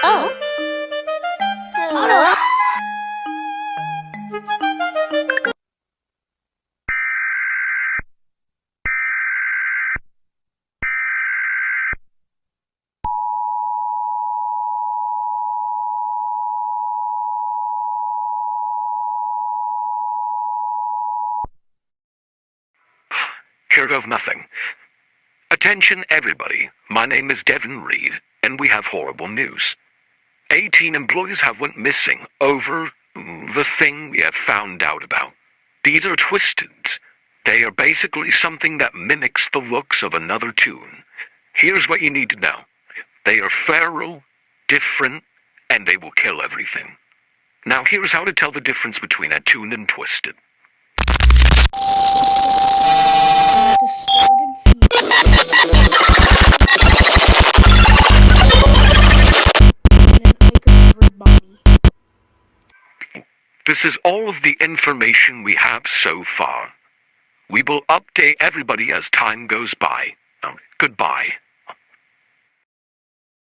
Oh. Oh. Heard of nothing. Attention everybody, my name is Devin Reed, and we have horrible news. 18 employees have went missing over the thing we have found out about. These are twisted. They are basically something that mimics the looks of another tune. Here's what you need to know. They are feral, different, and they will kill everything. Now here's how to tell the difference between a tune and twisted. This is all of the information we have so far. We will update everybody as time goes by. Goodbye.